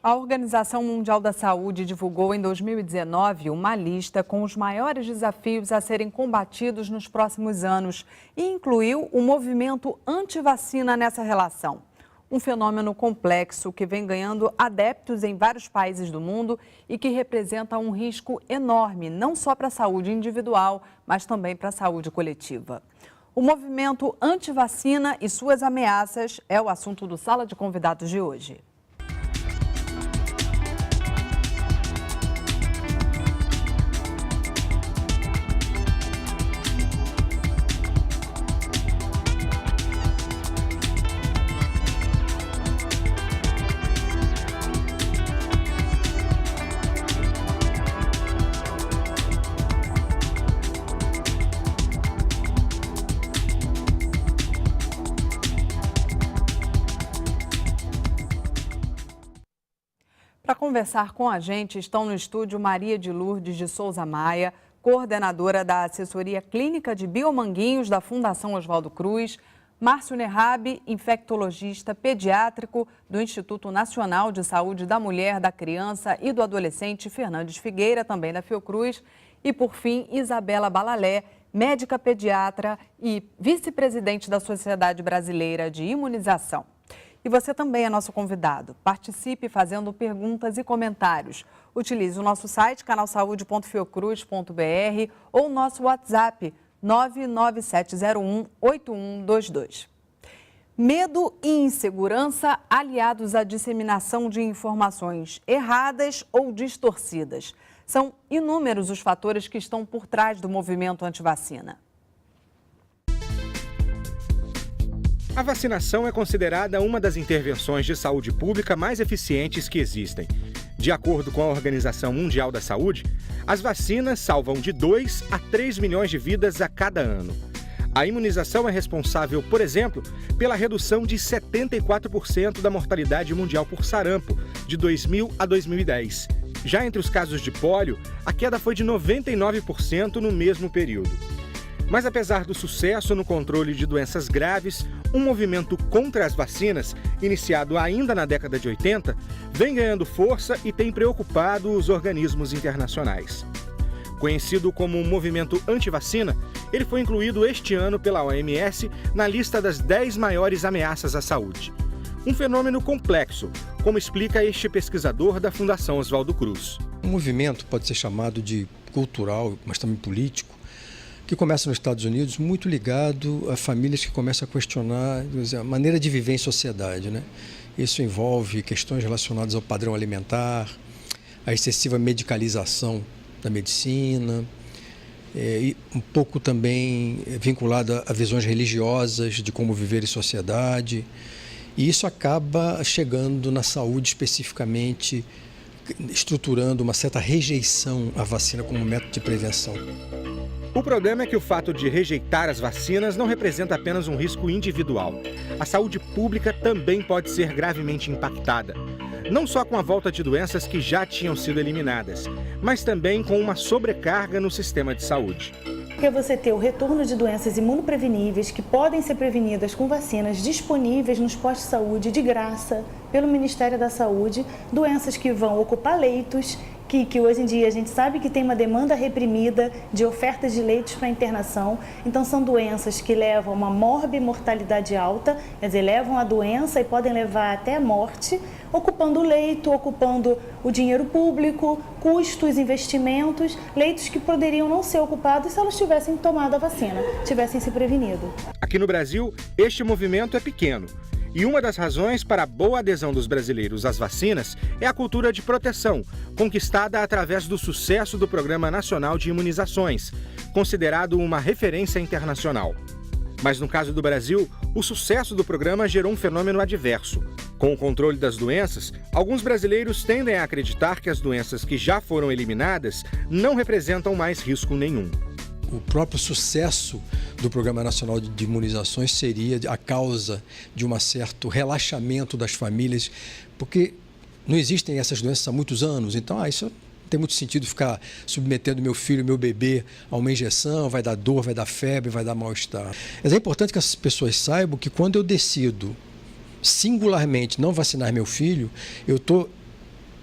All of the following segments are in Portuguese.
A Organização Mundial da Saúde divulgou em 2019 uma lista com os maiores desafios a serem combatidos nos próximos anos e incluiu o movimento anti-vacina nessa relação. Um fenômeno complexo que vem ganhando adeptos em vários países do mundo e que representa um risco enorme, não só para a saúde individual, mas também para a saúde coletiva. O movimento anti-vacina e suas ameaças é o assunto do Sala de Convidados de hoje. Para conversar com a gente, estão no estúdio Maria de Lourdes de Souza Maia, coordenadora da Assessoria Clínica de Biomanguinhos da Fundação Oswaldo Cruz, Márcio Nerrabi, infectologista pediátrico do Instituto Nacional de Saúde da Mulher, da Criança e do Adolescente Fernandes Figueira, também da Fiocruz, e, por fim, Isabela Balalé, médica pediatra e vice-presidente da Sociedade Brasileira de Imunização. E você também é nosso convidado. Participe fazendo perguntas e comentários. Utilize o nosso site, canalsaude.fiocruz.br ou o nosso WhatsApp 997018122. Medo e insegurança aliados à disseminação de informações erradas ou distorcidas. São inúmeros os fatores que estão por trás do movimento antivacina. A vacinação é considerada uma das intervenções de saúde pública mais eficientes que existem. De acordo com a Organização Mundial da Saúde, as vacinas salvam de 2 a 3 milhões de vidas a cada ano. A imunização é responsável, por exemplo, pela redução de 74% da mortalidade mundial por sarampo, de 2000 a 2010. Já entre os casos de pólio, a queda foi de 99% no mesmo período. Mas apesar do sucesso no controle de doenças graves, um movimento contra as vacinas, iniciado ainda na década de 80, vem ganhando força e tem preocupado os organismos internacionais. Conhecido como Movimento Antivacina, ele foi incluído este ano pela OMS na lista das 10 maiores ameaças à saúde. Um fenômeno complexo, como explica este pesquisador da Fundação Oswaldo Cruz. O movimento pode ser chamado de cultural, mas também político, que começa nos Estados Unidos, muito ligado a famílias que começam a questionar a maneira de viver em sociedade, né? Isso envolve questões relacionadas ao padrão alimentar, a excessiva medicalização da medicina, e um pouco também vinculado a visões religiosas de como viver em sociedade. E isso acaba chegando na saúde especificamente, estruturando uma certa rejeição à vacina como método de prevenção. O problema é que o fato de rejeitar as vacinas não representa apenas um risco individual. A saúde pública também pode ser gravemente impactada. Não só com a volta de doenças que já tinham sido eliminadas, mas também com uma sobrecarga no sistema de saúde. Porque você ter o retorno de doenças imunopreveníveis que podem ser prevenidas com vacinas disponíveis nos postos de saúde de graça pelo Ministério da Saúde, doenças que vão ocupar leitos, que hoje em dia a gente sabe que tem uma demanda reprimida de ofertas de leitos para internação. Então são doenças que levam a uma morbimortalidade alta, quer dizer, levam a doença e podem levar até a morte, ocupando o leito, ocupando o dinheiro público, custos, investimentos, leitos que poderiam não ser ocupados se elas tivessem tomado a vacina, tivessem se prevenido. Aqui no Brasil, este movimento é pequeno. E uma das razões para a boa adesão dos brasileiros às vacinas é a cultura de proteção, conquistada através do sucesso do Programa Nacional de Imunizações, considerado uma referência internacional. Mas no caso do Brasil, o sucesso do programa gerou um fenômeno adverso. Com o controle das doenças, alguns brasileiros tendem a acreditar que as doenças que já foram eliminadas não representam mais risco nenhum. O próprio sucesso do Programa Nacional de Imunizações seria a causa de um certo relaxamento das famílias, porque não existem essas doenças há muitos anos, então isso não tem muito sentido ficar submetendo meu filho, meu bebê a uma injeção, vai dar dor, vai dar febre, vai dar mal-estar. Mas é importante que as pessoas saibam que quando eu decido singularmente não vacinar meu filho, eu estou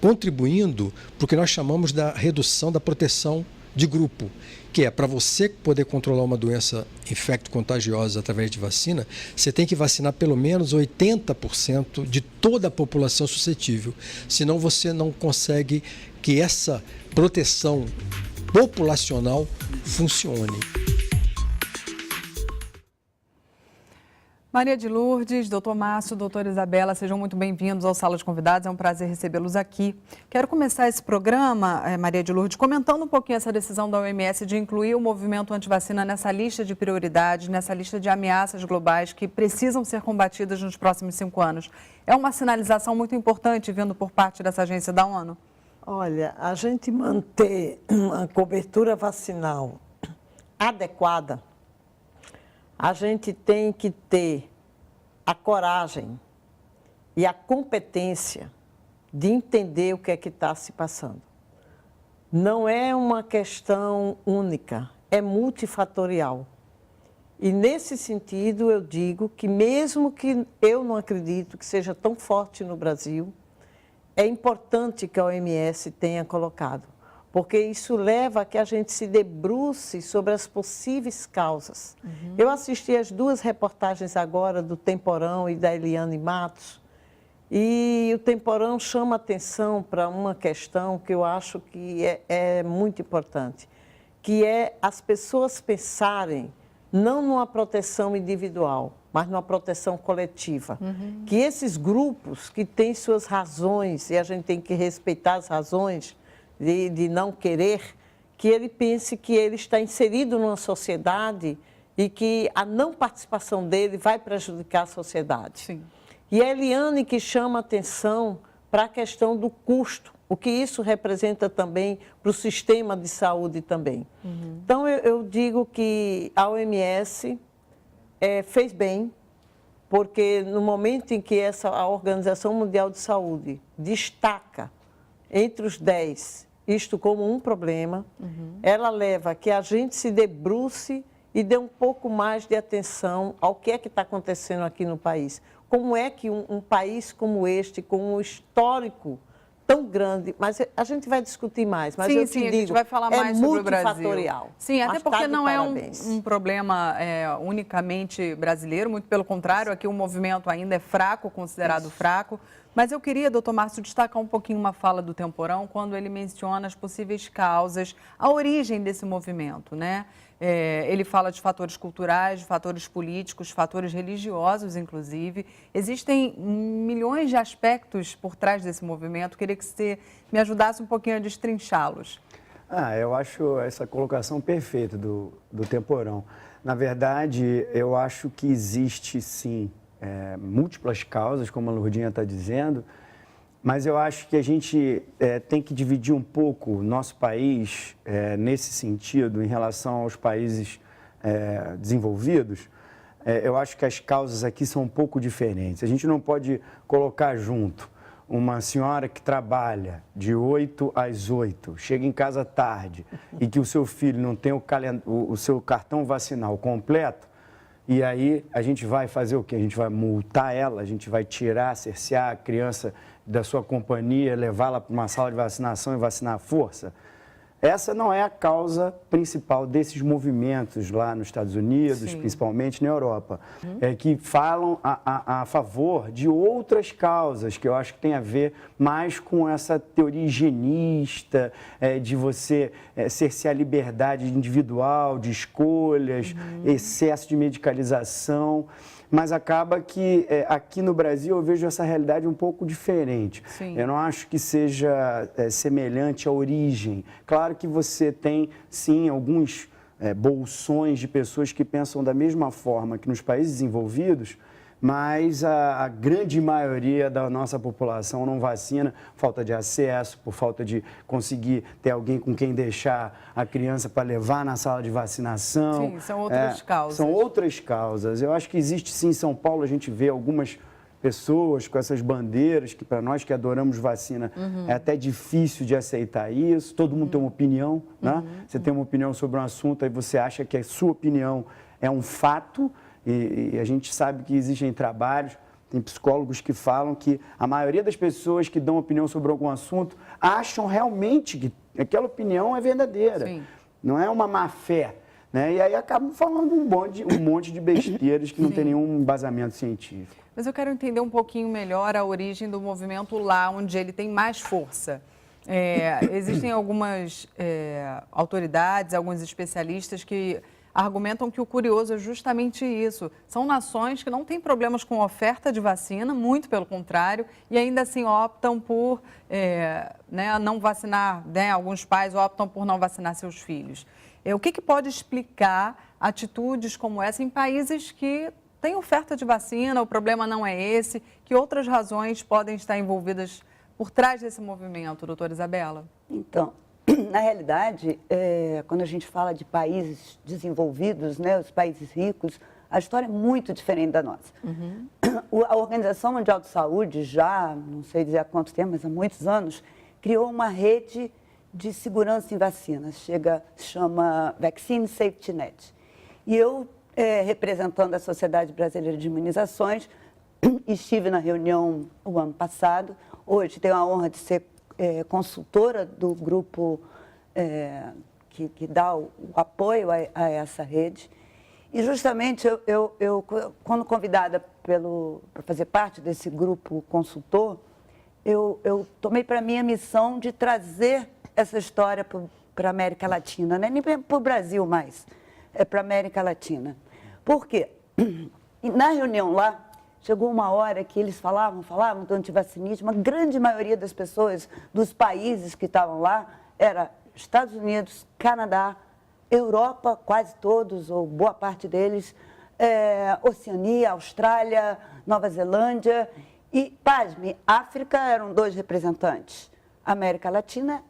contribuindo para o que nós chamamos da redução da proteção de grupo, que é para você poder controlar uma doença infecto-contagiosa através de vacina, você tem que vacinar pelo menos 80% de toda a população suscetível, senão você não consegue que essa proteção populacional funcione. Maria de Lourdes, doutor Márcio, doutora Isabela, sejam muito bem-vindos ao Sala de Convidados, é um prazer recebê-los aqui. Quero começar esse programa, Maria de Lourdes, comentando um pouquinho essa decisão da OMS de incluir o movimento antivacina nessa lista de prioridades, nessa lista de ameaças globais que precisam ser combatidas nos próximos 5 anos. É uma sinalização muito importante vindo por parte dessa agência da ONU? Olha, a gente manter uma cobertura vacinal adequada, a gente tem que ter a coragem e a competência de entender o que é que está se passando. Não é uma questão única, é multifatorial. E, nesse sentido, eu digo que, mesmo que eu não acredito que seja tão forte no Brasil, é importante que a OMS tenha colocado, porque isso leva a que a gente se debruce sobre as possíveis causas. Eu assisti as 2 reportagens agora do Temporão e da Eliane Matos, e o Temporão chama atenção para uma questão que eu acho que é muito importante, que é as pessoas pensarem não numa proteção individual, mas numa proteção coletiva. Que esses grupos que têm suas razões, e a gente tem que respeitar as razões de não querer, que ele pense que ele está inserido numa sociedade e que a não participação dele vai prejudicar a sociedade. Sim. E a Eliane que chama atenção para a questão do custo, o que isso representa também para o sistema de saúde também. Então, eu digo que a OMS fez bem, porque no momento em que a Organização Mundial de Saúde destaca entre os 10 isto como um problema, ela leva a que a gente se debruce e dê um pouco mais de atenção ao que é que está acontecendo aqui no país. Como é que um país como este, com um histórico tão grande, mas a gente vai discutir mais, mas eu te digo, a gente vai falar mais sobre o Brasil. Multifatorial. Sim, até porque não é um problema unicamente brasileiro, muito pelo contrário, aqui o movimento ainda é fraco, considerado fraco. Mas eu queria, doutor Márcio, destacar um pouquinho uma fala do Temporão, quando ele menciona as possíveis causas, a origem desse movimento, né? Ele fala de fatores culturais, de fatores políticos, fatores religiosos, inclusive. Existem milhões de aspectos por trás desse movimento. Queria que você me ajudasse um pouquinho a destrinchá-los. Eu acho essa colocação perfeita do Temporão. Na verdade, eu acho que existe, sim, múltiplas causas, como a Lourdinha está dizendo, mas eu acho que a gente tem que dividir um pouco o nosso país nesse sentido, em relação aos países desenvolvidos. Eu acho que as causas aqui são um pouco diferentes. A gente não pode colocar junto uma senhora que trabalha de 8 às 8, chega em casa tarde e que o seu filho não tem o seu cartão vacinal completo. E aí a gente vai fazer o quê? A gente vai multar ela, a gente vai cercear a criança da sua companhia, levá-la para uma sala de vacinação e vacinar à força? Essa não é a causa principal desses movimentos lá nos Estados Unidos, sim, principalmente na Europa, que falam a favor de outras causas, que eu acho que tem a ver mais com essa teoria higienista, de você cercear a liberdade individual, de escolhas, excesso de medicalização. Mas acaba que aqui no Brasil eu vejo essa realidade um pouco diferente. Sim. Eu não acho que seja semelhante à origem. Claro que você tem, sim, alguns bolsões de pessoas que pensam da mesma forma que nos países desenvolvidos, mas a grande maioria da nossa população não vacina, falta de acesso, por falta de conseguir ter alguém com quem deixar a criança para levar na sala de vacinação. Sim, são outras causas. São outras causas. Eu acho que existe, sim, em São Paulo, a gente vê algumas pessoas com essas bandeiras, que para nós que adoramos vacina, é até difícil de aceitar isso. Todo mundo tem uma opinião, né? Você tem uma opinião sobre um assunto, aí você acha que a sua opinião é um fato, e a gente sabe que existem trabalhos Tem psicólogos que falam que a maioria das pessoas que dão opinião sobre algum assunto acham realmente que aquela opinião é verdadeira. Sim. Não é uma má fé. Né? E aí acabam falando um monte de besteiras que não tem nenhum embasamento científico. Mas eu quero entender um pouquinho melhor a origem do movimento lá onde ele tem mais força. Existem algumas autoridades, alguns especialistas que argumentam que o curioso é justamente isso. São nações que não têm problemas com oferta de vacina, muito pelo contrário, e ainda assim optam por não vacinar, né? Alguns pais optam por não vacinar seus filhos. O que pode explicar atitudes como essa em países que têm oferta de vacina, o problema não é esse, que outras razões podem estar envolvidas por trás desse movimento, doutora Isabela? Então, na realidade, quando a gente fala de países desenvolvidos, né, os países ricos, a história é muito diferente da nossa. Uhum. A Organização Mundial de Saúde, já, não sei dizer há quanto tempo, mas há muitos anos, criou uma rede de segurança em vacinas, se chama Vaccine Safety Net. E eu, representando a Sociedade Brasileira de Imunizações, estive na reunião o ano passado. Hoje tenho a honra de ser consultora do grupo que dá o apoio a essa rede. E justamente eu quando convidada para fazer parte desse grupo consultor, eu tomei para mim a missão de trazer essa história para a América Latina, né? Nem para o Brasil mais, é para a América Latina. Por quê? Na reunião lá, chegou uma hora que eles falavam do antivacinismo. A grande maioria das pessoas, dos países que estavam lá, era Estados Unidos, Canadá, Europa, quase todos, ou boa parte deles, Oceania, Austrália, Nova Zelândia e, pasme, África eram 2 representantes. América Latina,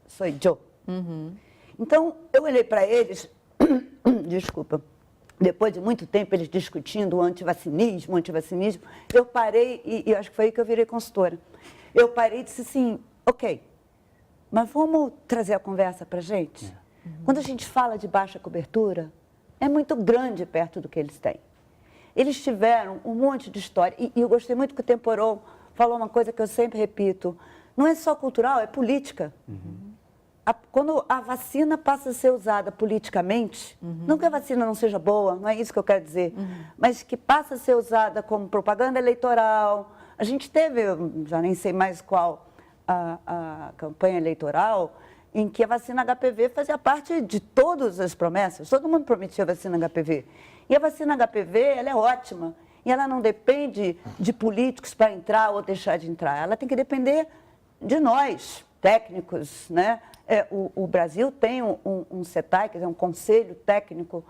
sou eu. Uhum. Então, eu olhei para eles, desculpa, depois de muito tempo eles discutindo o antivacinismo, eu parei e acho que foi aí que eu virei consultora. Eu parei e disse assim, ok, mas vamos trazer a conversa para a gente? Uhum. Quando a gente fala de baixa cobertura, é muito grande perto do que eles têm. Eles tiveram um monte de história, e eu gostei muito que o Temporão falou uma coisa que eu sempre repito, não é só cultural, é política. Uhum. Quando a vacina passa a ser usada politicamente, não que a vacina não seja boa, não é isso que eu quero dizer, mas que passa a ser usada como propaganda eleitoral. A gente teve, já nem sei mais qual, a campanha eleitoral, em que a vacina HPV fazia parte de todas as promessas. Todo mundo prometia a vacina HPV. E a vacina HPV, ela é ótima. E ela não depende de políticos para entrar ou deixar de entrar. Ela tem que depender de nós, técnicos, né? O Brasil tem um CETAI, quer dizer, um conselho técnico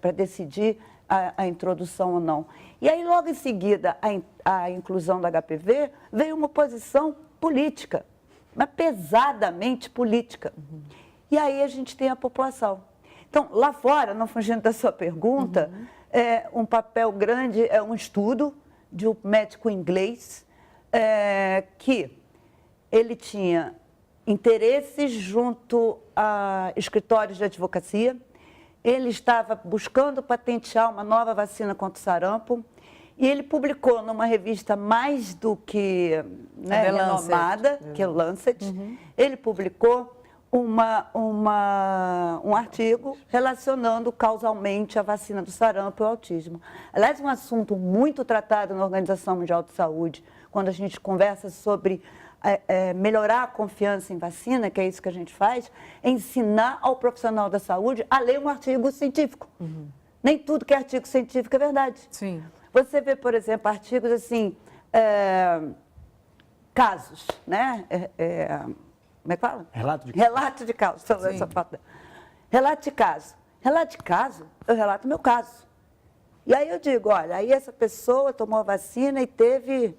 para decidir a introdução ou não. E aí, logo em seguida, a inclusão da HPV, veio uma posição política, mas pesadamente política. Uhum. E aí a gente tem a população. Então, lá fora, não fugindo da sua pergunta, um papel grande é um estudo de um médico inglês que ele tinha interesses junto a escritórios de advocacia. Ele estava buscando patentear uma nova vacina contra o sarampo e ele publicou numa revista mais do que renomada, que é o Lancet, ele publicou um artigo relacionando causalmente a vacina do sarampo e o autismo. Aliás, um assunto muito tratado na Organização Mundial de Saúde, quando a gente conversa sobre melhorar a confiança em vacina, que é isso que a gente faz, é ensinar ao profissional da saúde a ler um artigo científico. Uhum. Nem tudo que é artigo científico é verdade. Sim. Você vê, por exemplo, artigos assim, casos, né? Como é que fala? Relato de caso. Relato de caso. Essa falta. Relato de caso. Relato de caso, eu relato meu caso. E aí eu digo, olha, aí essa pessoa tomou a vacina e teve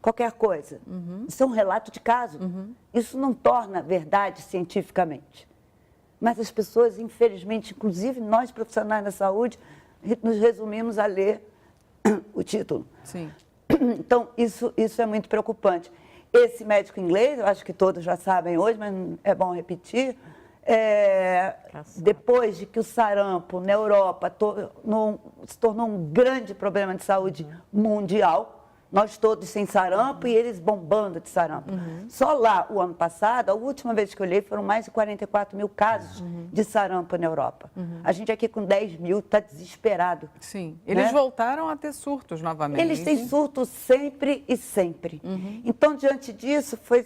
qualquer coisa. Uhum. Isso é um relato de caso. Uhum. Isso não torna verdade cientificamente. Mas as pessoas, infelizmente, inclusive nós profissionais da saúde, nos resumimos a ler o título. Sim. Então, isso é muito preocupante. Esse médico inglês, eu acho que todos já sabem hoje, mas é bom repetir, depois de que o sarampo na Europa se tornou um grande problema de saúde mundial, nós todos sem sarampo e eles bombando de sarampo. Só lá, o ano passado, a última vez que eu olhei, foram mais de 44 mil casos de sarampo na Europa. A gente aqui com 10 mil está desesperado. Sim, eles voltaram a ter surtos novamente. Eles têm surtos sempre e sempre. Então, diante disso, foi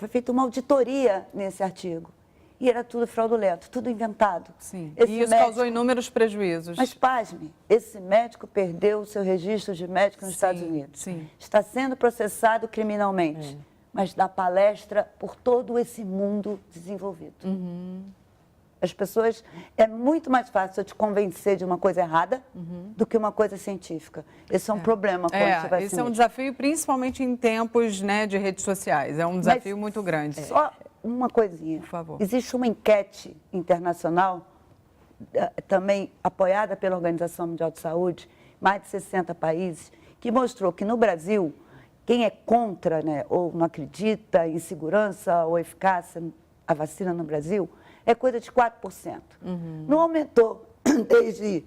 feita uma auditoria nesse artigo. E era tudo fraudulento, tudo inventado. Sim, e isso causou inúmeros prejuízos. Mas, pasme, esse médico perdeu o seu registro de médico nos Estados Unidos. Sim. Está sendo processado criminalmente, mas dá palestra por todo esse mundo desenvolvido. As pessoas, é muito mais fácil eu te convencer de uma coisa errada do que uma coisa científica. Esse é um problema com o antivacinismo. Esse é um desafio, principalmente em tempos, né, de redes sociais. É um desafio muito grande. Só uma coisinha. Por favor. Existe uma enquete internacional, também apoiada pela Organização Mundial de Saúde, mais de 60 países, que mostrou que no Brasil, quem é contra, né, ou não acredita em segurança ou eficácia a vacina no Brasil, é coisa de 4%. Não aumentou desde...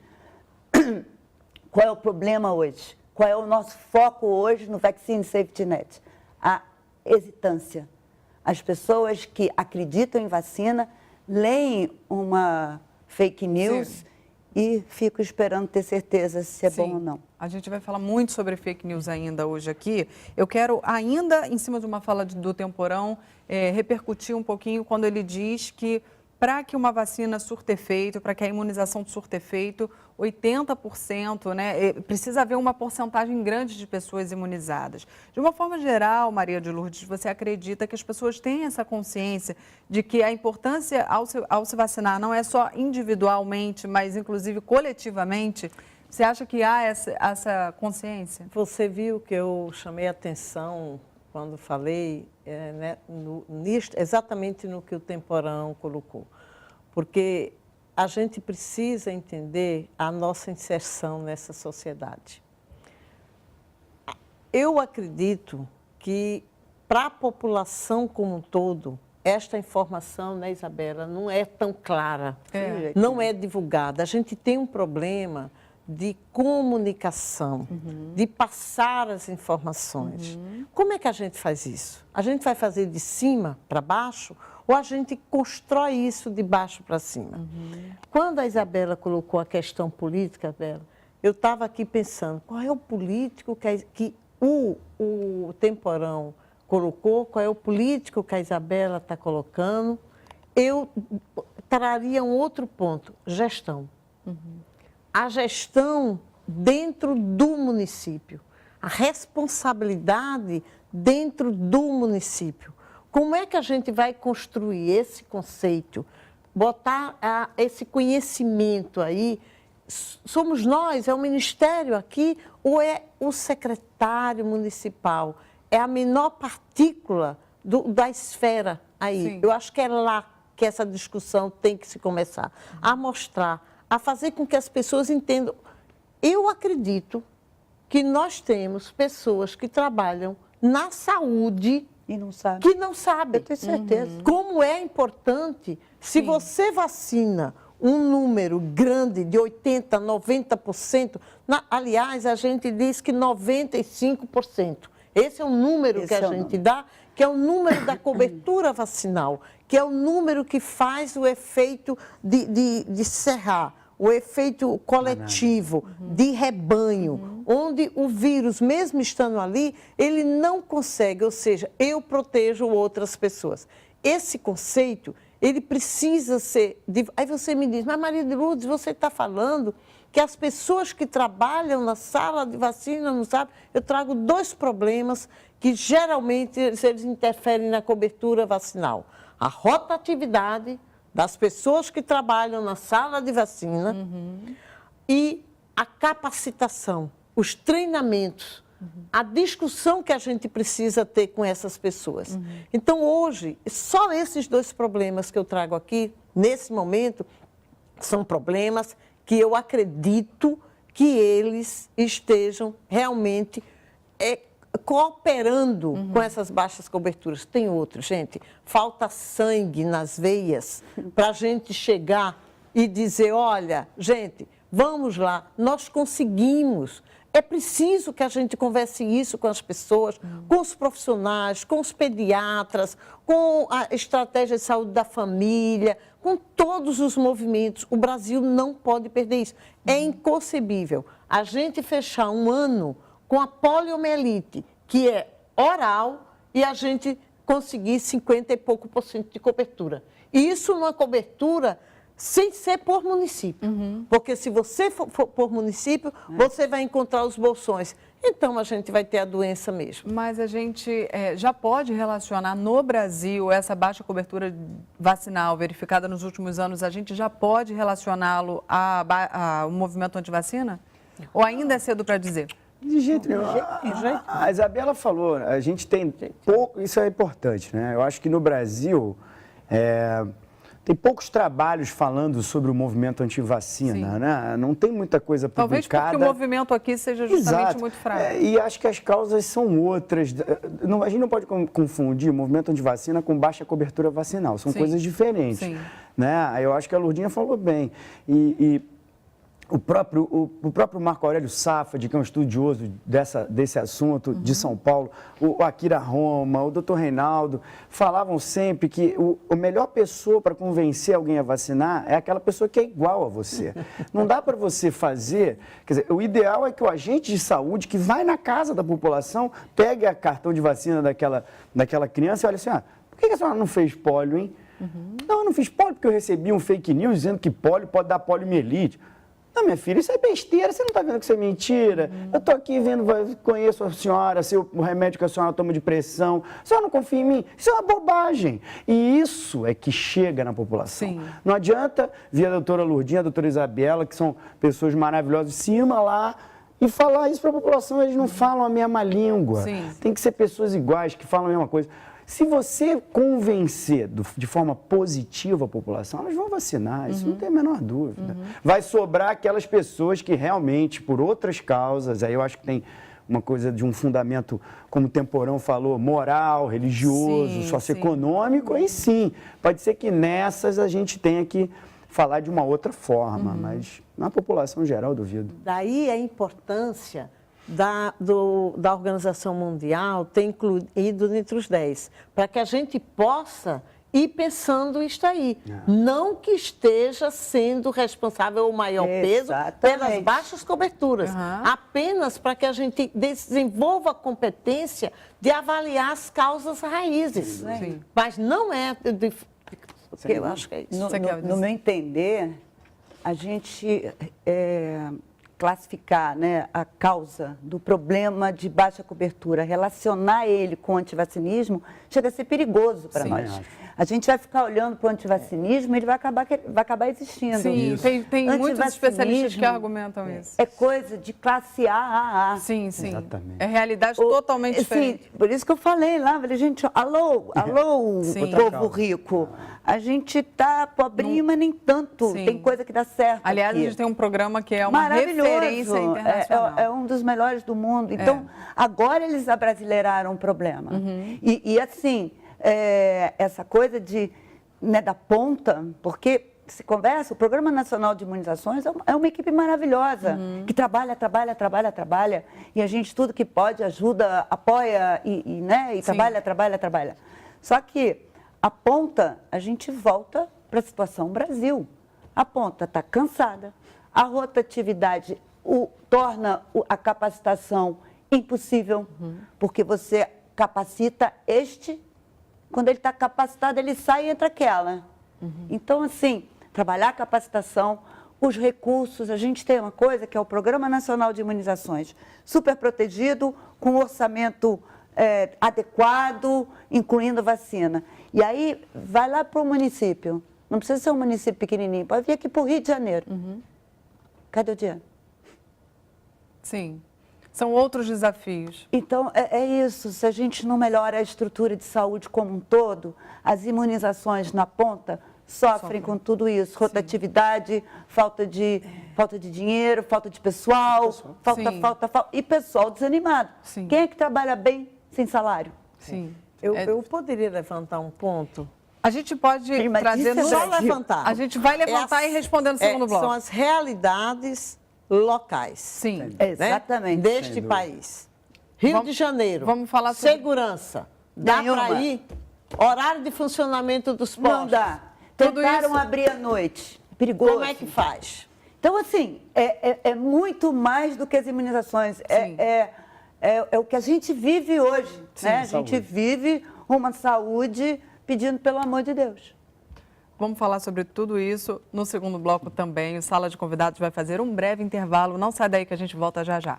Qual é o problema hoje? Qual é o nosso foco hoje no Vaccine Safety Net? A hesitância. As pessoas que acreditam em vacina leem uma fake news e ficam esperando ter certeza se é bom ou não. A gente vai falar muito sobre fake news ainda hoje aqui. Eu quero ainda, em cima de uma fala do Temporão, repercutir um pouquinho quando ele diz que para que uma vacina surta efeito, para que a imunização surta efeito, 80%, né, precisa haver uma porcentagem grande de pessoas imunizadas. De uma forma geral, Maria de Lourdes, você acredita que as pessoas têm essa consciência de que a importância ao se vacinar não é só individualmente, mas inclusive coletivamente? Você acha que há essa consciência? Você viu que eu chamei a atenção quando falei exatamente no que o Temporão colocou. Porque a gente precisa entender a nossa inserção nessa sociedade. Eu acredito que, para a população como um todo, esta informação, né, Isabela, não é tão clara, não é divulgada. A gente tem um problema de comunicação, de passar as informações. Como é que a gente faz isso? A gente vai fazer de cima para baixo ou a gente constrói isso de baixo para cima? Quando a Isabela colocou a questão política, Bela, eu estava aqui pensando, qual é o político que o Temporão colocou, qual é o político que a Isabela está colocando? Eu traria um outro ponto, gestão. A gestão dentro do município, a responsabilidade dentro do município. Como é que a gente vai construir esse conceito, botar esse conhecimento aí? Somos nós, é o ministério aqui ou é o secretário municipal? É a menor partícula da esfera aí. Sim. Eu acho que é lá que essa discussão tem que se começar, a mostrar, a fazer com que as pessoas entendam. Eu acredito que nós temos pessoas que trabalham na saúde e não sabem. Que não sabem. Eu tenho certeza. Como é importante, se você vacina um número grande de 80%, 90%, aliás, a gente diz que 95%. Esse é o número que a gente dá, que é o número da cobertura vacinal, que é o número que faz o efeito de cerrar, o efeito coletivo, de rebanho, onde o vírus, mesmo estando ali, ele não consegue, ou seja, eu protejo outras pessoas. Esse conceito, ele precisa ser... Aí você me diz, mas Maria de Lourdes, você está falando que as pessoas que trabalham na sala de vacina não sabem. Eu trago dois problemas que geralmente eles interferem na cobertura vacinal. A rotatividade das pessoas que trabalham na sala de vacina e a capacitação, os treinamentos, a discussão que a gente precisa ter com essas pessoas. Então, hoje, só esses dois problemas que eu trago aqui, nesse momento, são problemas que eu acredito que eles estejam realmente cooperando com essas baixas coberturas. Tem outro, gente, falta sangue nas veias para a gente chegar e dizer, olha, gente, vamos lá, nós conseguimos. É preciso que a gente converse isso com as pessoas, com os profissionais, com os pediatras, com a estratégia de saúde da família, com todos os movimentos. O Brasil não pode perder isso. É inconcebível a gente fechar um ano com a poliomielite, que é oral, e a gente conseguir 50 e pouco por cento de cobertura. E isso numa cobertura sem ser por município. Porque se você for por município, você vai encontrar os bolsões. Então, a gente vai ter a doença mesmo. Mas a gente já pode relacionar no Brasil essa baixa cobertura vacinal verificada nos últimos anos, a gente já pode relacioná-lo ao movimento antivacina? Ou ainda é cedo para dizer? De jeito nenhum. A Isabela falou, a gente tem pouco, isso é importante, né? Eu acho que no Brasil tem poucos trabalhos falando sobre o movimento antivacina, né? Não tem muita coisa publicada. Talvez porque o movimento aqui seja justamente muito fraco. E acho que as causas são outras. A gente não pode confundir o movimento antivacina com baixa cobertura vacinal. São coisas diferentes. Sim. Né? Eu acho que a Lourdinha falou bem. O próprio Marco Aurélio Safad, que é um estudioso desse assunto de São Paulo, o Akira Roma, o Dr. Reinaldo, falavam sempre que a melhor pessoa para convencer alguém a vacinar é aquela pessoa que é igual a você. Não dá para você fazer... Quer dizer, o ideal é que o agente de saúde que vai na casa da população pegue a cartão de vacina daquela criança e olha assim, por que a senhora não fez pólio, hein? Não, eu não fiz pólio porque eu recebi um fake news dizendo que pólio pode dar poliomielite. Não, minha filha, isso é besteira, você não está vendo que isso é mentira? Eu estou aqui vendo, conheço a senhora, o remédio que a senhora toma de pressão, a senhora não confia em mim? Isso é uma bobagem. E isso é que chega na população. Sim. Não adianta vir a doutora Lourdinha, a doutora Isabela, que são pessoas maravilhosas, de cima lá, e falar isso para a população, eles não falam a mesma língua. Sim. Tem que ser pessoas iguais, que falam a mesma coisa. Se você convencer de forma positiva a população, elas vão vacinar, isso não tem a menor dúvida. Vai sobrar aquelas pessoas que realmente, por outras causas, aí eu acho que tem uma coisa de um fundamento, como o Temporão falou, moral, religioso, socioeconômico, aí sim, pode ser que nessas a gente tenha que falar de uma outra forma, mas na população geral eu duvido. Daí a importância da Organização Mundial ter incluído entre os 10, para que a gente possa ir pensando isto aí. Não que esteja sendo responsável o maior peso pelas baixas coberturas, apenas para que a gente desenvolva a competência de avaliar as causas raízes. Sim. Mas não é... eu acho que é isso. No meu entender, a gente... classificar, né, a causa do problema de baixa cobertura, relacionar ele com o antivacinismo, chega a ser perigoso para nós. A gente vai ficar olhando para o antivacinismo e ele vai acabar existindo. Sim, tem muitos especialistas que argumentam isso. É coisa de classe A. Sim. Exatamente. É realidade totalmente diferente. Sim, por isso que eu falei lá, falei, gente, alô, povo rico. A gente tá pobrinho, mas nem tanto. Sim. Tem coisa que dá certo. Aliás, aqui. a gente tem um programa que é uma referência internacional. É um dos melhores do mundo. Então, agora eles abrasileiraram o problema. E assim, essa coisa da ponta, porque se conversa, o Programa Nacional de Imunizações é uma equipe maravilhosa, que trabalha, e a gente tudo que pode ajuda, apoia e trabalha. Só que a ponta, a gente volta para a situação Brasil. A ponta está cansada, a rotatividade torna a capacitação impossível, porque você capacita quando ele está capacitado, ele sai e entra aquela. Então, assim, trabalhar a capacitação, os recursos, a gente tem uma coisa que é o Programa Nacional de Imunizações, super protegido, com orçamento adequado, incluindo vacina. E aí, vai lá para o município. Não precisa ser um município pequenininho, pode vir aqui para o Rio de Janeiro. Cadê o dinheiro? Sim. São outros desafios. Então, é isso. Se a gente não melhora a estrutura de saúde como um todo, as imunizações na ponta sofrem com tudo isso. Rotatividade, falta de dinheiro, falta de pessoal, falta. E pessoal desanimado. Sim. Quem é que trabalha bem sem salário? Sim. Eu poderia levantar um ponto? A gente pode trazer... Só levantar. A gente vai levantar e responder no segundo bloco. São as realidades locais. Sim. Né? Exatamente. Deste país. Rio de Janeiro. Vamos falar sobre... Segurança. Dá para ir? Horário de funcionamento dos postos. Não dá. Tudo Tentaram isso... abrir à noite. Perigoso. Como é que faz? Então, assim, é muito mais do que as imunizações. É o que a gente vive hoje. Sim, né? A gente vive uma saúde pedindo pelo amor de Deus. Vamos falar sobre tudo isso no segundo bloco também. O Sala de Convidados vai fazer um breve intervalo. Não sai daí que a gente volta já já.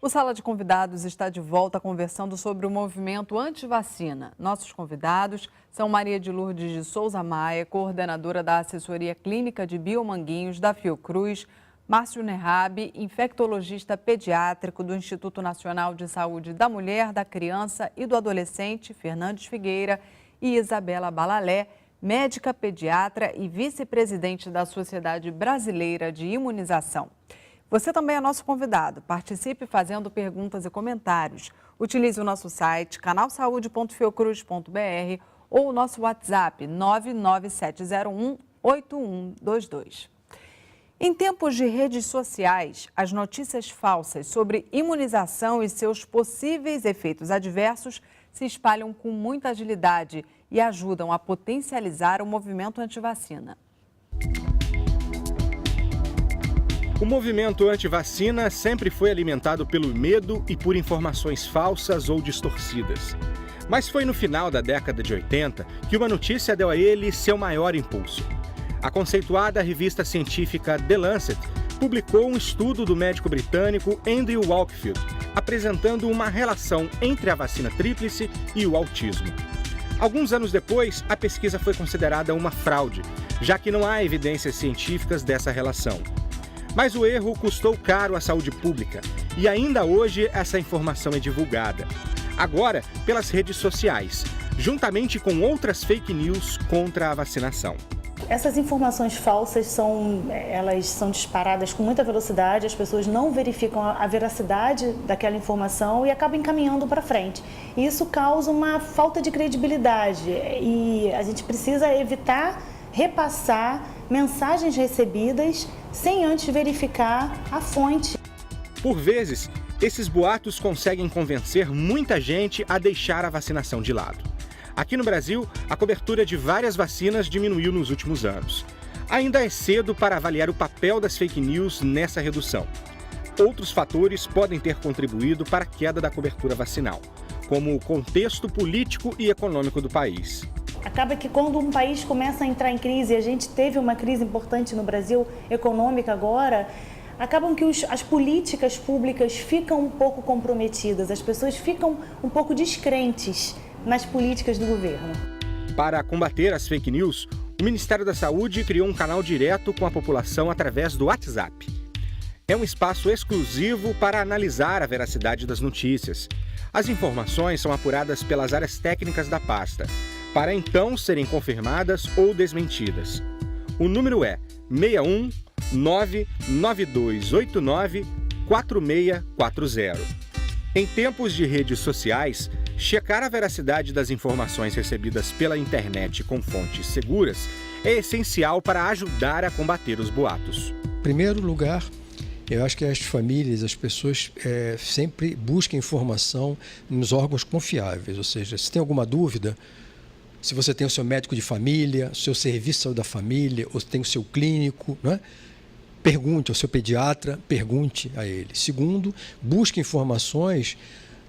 O Sala de Convidados está de volta conversando sobre o movimento anti-vacina. Nossos convidados são Maria de Lourdes de Souza Maia, coordenadora da Assessoria Clínica de Biomanguinhos da Fiocruz, Márcio Nerrabi, infectologista pediátrico do Instituto Nacional de Saúde da Mulher, da Criança e do Adolescente, Fernandes Figueira, e Isabela Balalé, médica pediatra e vice-presidente da Sociedade Brasileira de Imunização. Você também é nosso convidado. Participe fazendo perguntas e comentários. Utilize o nosso site, canalsaude.fiocruz.br ou o nosso WhatsApp 99701-8122. Em tempos de redes sociais, as notícias falsas sobre imunização e seus possíveis efeitos adversos se espalham com muita agilidade e ajudam a potencializar o movimento antivacina. O movimento anti-vacina sempre foi alimentado pelo medo e por informações falsas ou distorcidas. Mas foi no final da década de 80 que uma notícia deu a ele seu maior impulso. A conceituada revista científica The Lancet publicou um estudo do médico britânico Andrew Wakefield, apresentando uma relação entre a vacina tríplice e o autismo. Alguns anos depois, a pesquisa foi considerada uma fraude, já que não há evidências científicas dessa relação. Mas o erro custou caro à saúde pública e ainda hoje essa informação é divulgada. Agora, pelas redes sociais, juntamente com outras fake news contra a vacinação. Essas informações falsas elas são disparadas com muita velocidade, as pessoas não verificam a veracidade daquela informação e acabam encaminhando para frente. E isso causa uma falta de credibilidade e a gente precisa evitar repassar mensagens recebidas sem antes verificar a fonte. Por vezes, esses boatos conseguem convencer muita gente a deixar a vacinação de lado. Aqui no Brasil, a cobertura de várias vacinas diminuiu nos últimos anos. Ainda é cedo para avaliar o papel das fake news nessa redução. Outros fatores podem ter contribuído para a queda da cobertura vacinal, como o contexto político e econômico do país. Acaba que quando um país começa a entrar em crise, e a gente teve uma crise importante no Brasil, econômica agora, acabam que as políticas públicas ficam um pouco comprometidas, as pessoas ficam um pouco descrentes nas políticas do governo. Para combater as fake news, o Ministério da Saúde criou um canal direto com a população através do WhatsApp. É um espaço exclusivo para analisar a veracidade das notícias. As informações são apuradas pelas áreas técnicas da pasta, para então serem confirmadas ou desmentidas. O número é 61 99289 4640. Em tempos de redes sociais, checar a veracidade das informações recebidas pela internet com fontes seguras é essencial para ajudar a combater os boatos. Em primeiro lugar, eu acho que as famílias, as pessoas sempre buscam informação nos órgãos confiáveis, ou seja, se tem alguma dúvida, se você tem o seu médico de família, o seu serviço de saúde da família, ou tem o seu clínico, não é? Pergunte ao seu pediatra, pergunte a ele. Segundo, busque informações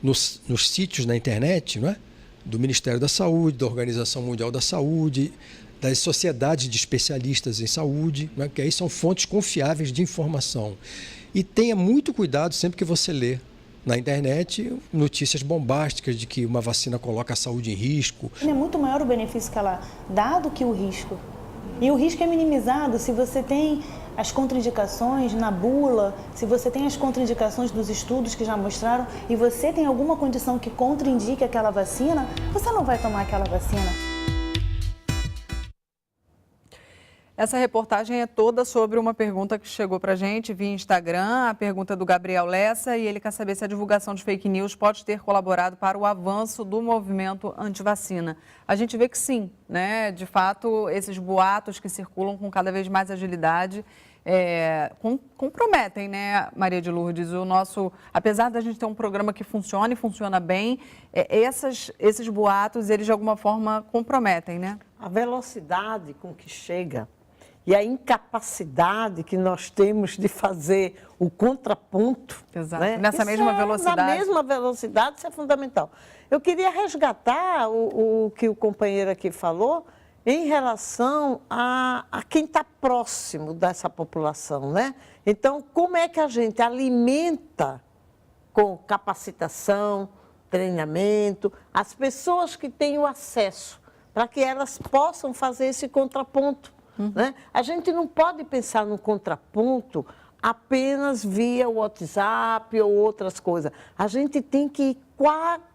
nos sítios na internet, não é? Do Ministério da Saúde, da Organização Mundial da Saúde, das sociedades de especialistas em saúde, não é? Que aí são fontes confiáveis de informação. E tenha muito cuidado sempre que você lê na internet notícias bombásticas de que uma vacina coloca a saúde em risco. É muito maior o benefício que ela dá do que o risco. E o risco é minimizado se você tem as contraindicações na bula, se você tem as contraindicações dos estudos que já mostraram e você tem alguma condição que contraindique aquela vacina, você não vai tomar aquela vacina. Essa reportagem é toda sobre uma pergunta que chegou para a gente via Instagram, a pergunta do Gabriel Lessa, e ele quer saber se a divulgação de fake news pode ter colaborado para o avanço do movimento antivacina. A gente vê que sim, né? De fato, esses boatos que circulam com cada vez mais agilidade comprometem, né, Maria de Lourdes? Apesar da gente ter um programa que funciona e funciona bem, esses boatos, eles de alguma forma comprometem, né? A velocidade com que chega e a incapacidade que nós temos de fazer o contraponto. Exato. Né? Nessa mesma velocidade. Na mesma velocidade, isso é fundamental. Eu queria resgatar o que o companheiro aqui falou em relação a quem está próximo dessa população, né? Então, como é que a gente alimenta com capacitação, treinamento, as pessoas que têm o acesso, para que elas possam fazer esse contraponto. Né? A gente não pode pensar no contraponto apenas via WhatsApp ou outras coisas. A gente tem que ir,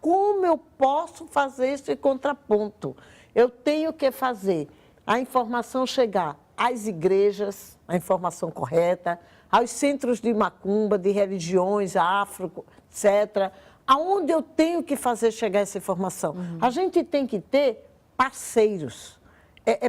como eu posso fazer esse contraponto? Eu tenho que fazer a informação chegar às igrejas, a informação correta, aos centros de macumba, de religiões, afro, etc., aonde eu tenho que fazer chegar essa informação. A gente tem que ter parceiros,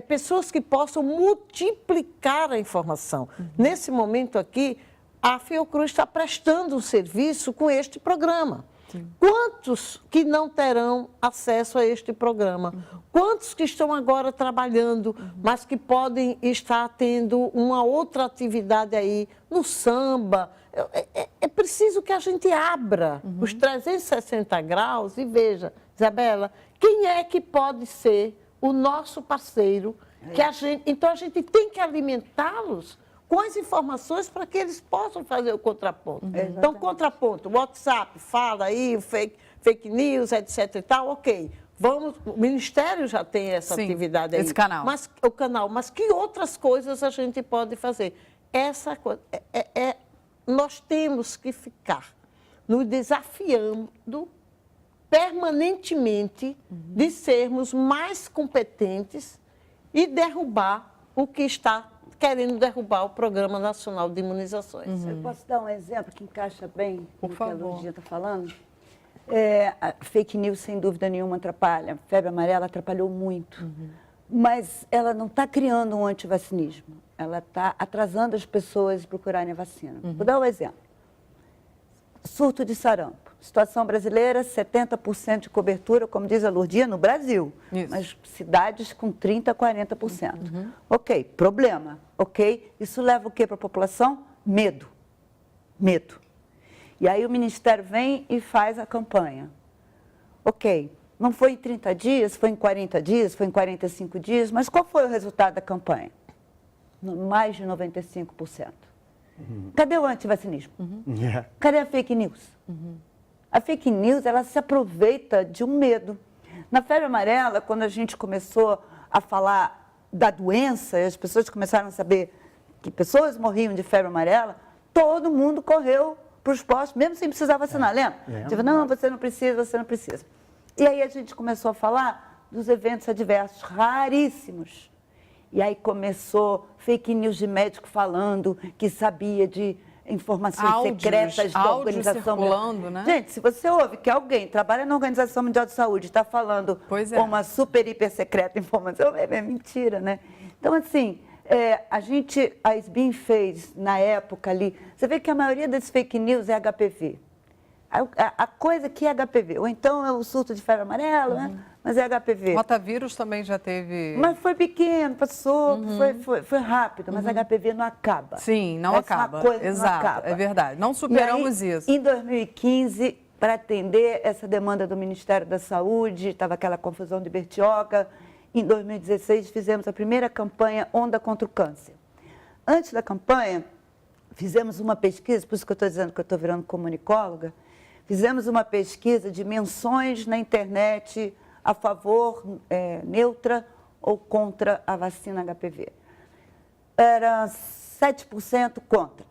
pessoas que possam multiplicar a informação. Nesse momento aqui, a Fiocruz está prestando um serviço com este programa. Sim. Quantos que não terão acesso a este programa? Quantos que estão agora trabalhando, mas que podem estar tendo uma outra atividade aí, no samba? É preciso que a gente abra os 360 graus e veja, Isabela, quem é que pode ser o nosso parceiro? Então, a gente tem que alimentá-los com as informações para que eles possam fazer o contraponto. Então, contraponto, WhatsApp, fala aí, fake news, etc. e tal, ok. O Ministério já tem essa atividade aí. Esse canal. Mas que outras coisas a gente pode fazer? Nós temos que ficar nos desafiando permanentemente de sermos mais competentes e derrubar o que está querendo derrubar o Programa Nacional de Imunizações. Eu posso dar um exemplo que encaixa bem com o que a Lourdinha está falando? A fake news, sem dúvida nenhuma, atrapalha. A febre amarela atrapalhou muito. Mas ela não está criando um antivacinismo. Ela está atrasando as pessoas de procurarem a vacina. Vou dar um exemplo. Surto de sarampo. Situação brasileira, 70% de cobertura, como diz a Lourdinha, no Brasil. Isso. Mas cidades com 30%, 40%. Ok, problema. Ok, isso leva o quê para a população? Medo. Medo. E aí o Ministério vem e faz a campanha. Ok, não foi em 30 dias, foi em 40 dias, foi em 45 dias, mas qual foi o resultado da campanha? Mais de 95%. Cadê o antivacinismo? Cadê a fake news? A fake news, ela se aproveita de um medo. Na febre amarela, quando a gente começou a falar da doença, e as pessoas começaram a saber que pessoas morriam de febre amarela, todo mundo correu para os postos, mesmo sem precisar vacinar, lembra? Tipo, não, você não precisa, você não precisa. E aí a gente começou a falar dos eventos adversos raríssimos. E aí começou fake news de médico falando que sabia de informações secretas da Organização Mundial. Né? Gente, se você ouve que alguém trabalha na Organização Mundial de Saúde e está falando uma super, hiper secreta informação, é mentira, né? Então, assim, a SBIM fez, na época ali, você vê que a maioria das fake news é HPV. A coisa que é HPV, ou então é o surto de febre amarela, né? Mas é HPV. Rotavírus também já teve... Mas foi pequeno, passou, foi rápido, mas HPV não acaba. Sim, não acaba. Exato, não acaba. É verdade. Não superamos isso. Em 2015, para atender essa demanda do Ministério da Saúde, estava aquela confusão de Bertioga. Em 2016, fizemos a primeira campanha Onda contra o Câncer. Antes da campanha, fizemos uma pesquisa, por isso que eu estou dizendo que eu estou virando comunicóloga, fizemos uma pesquisa de menções na internet a favor, neutra ou contra a vacina HPV. Era 7% contra,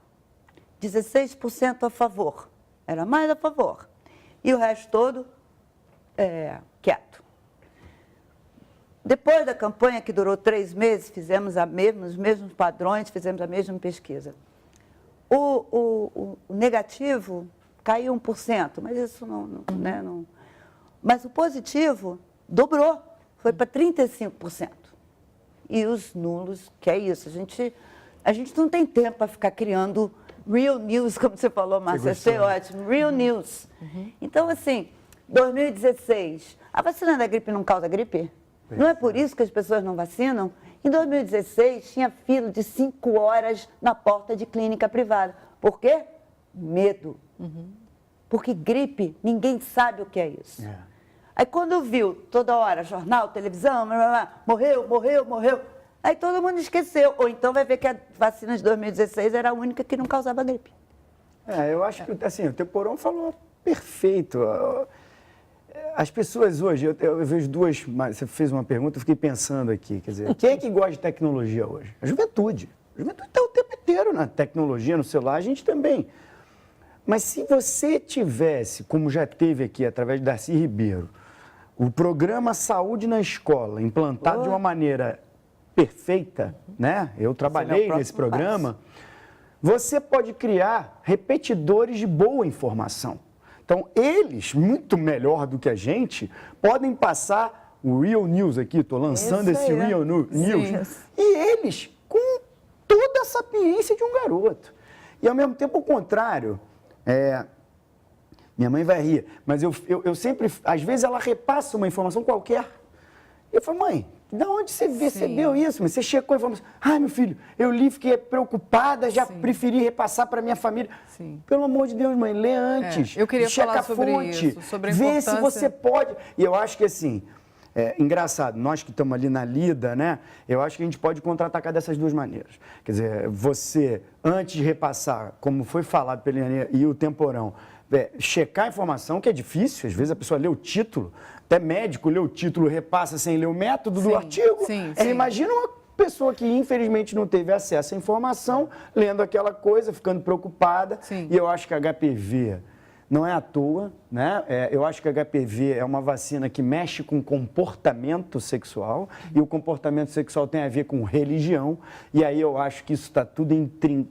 16% a favor, era mais a favor, e o resto todo quieto. Depois da campanha, que durou 3 meses, fizemos os mesmos padrões, fizemos a mesma pesquisa. O negativo caiu 1%, mas isso não. Mas o positivo dobrou, foi para 35%. E os nulos, que é isso, a gente não tem tempo para ficar criando real news, como você falou, Márcia, achei ótimo, real news. Então, assim, 2016, a vacina da gripe não causa gripe? Não é por isso que as pessoas não vacinam? Em 2016, tinha fila de 5 horas na porta de clínica privada. Por quê? Medo. Porque gripe, ninguém sabe o que é isso. Aí quando viu, toda hora, jornal, televisão, morreu, aí todo mundo esqueceu. Ou então vai ver que a vacina de 2016 era a única que não causava gripe. Eu acho que, assim, o Temporão falou perfeito. As pessoas hoje, eu vejo duas, você fez uma pergunta, eu fiquei pensando aqui, quer dizer, quem é que gosta de tecnologia hoje? A juventude. A juventude está o tempo inteiro na tecnologia, no celular, a gente também. Mas se você tivesse, como já teve aqui, através de Darcy Ribeiro, o programa Saúde na Escola, implantado de uma maneira perfeita, né? Eu trabalhei nesse programa, você pode criar repetidores de boa informação. Então, eles, muito melhor do que a gente, podem passar o Real News aqui, estou lançando esse Real News. E eles, com toda a sapiência de um garoto. E, ao mesmo tempo, o contrário, minha mãe vai rir, mas eu sempre, às vezes, ela repassa uma informação qualquer. Eu falo, mãe, de onde você recebeu isso? Mas você checou a informação. Ai, meu filho, eu li, fiquei preocupada, já preferi repassar para minha família. Pelo amor de Deus, mãe, lê antes. Eu queria checa falar a sobre fonte, isso, sobre a vê importância. se você pode. E eu acho que, assim, engraçado, nós que estamos ali na lida, né? Eu acho que a gente pode contra-atacar dessas duas maneiras. Quer dizer, você, antes de repassar, como foi falado pela Eliane e o Temporão, checar a informação, que é difícil, às vezes a pessoa lê o título, até médico lê o título, repassa sem ler o método do artigo. Imagina uma pessoa que infelizmente não teve acesso à informação, lendo aquela coisa, ficando preocupada. E eu acho que a HPV não é à toa, né? Eu acho que a HPV é uma vacina que mexe com comportamento sexual, e o comportamento sexual tem a ver com religião, e aí eu acho que isso está tudo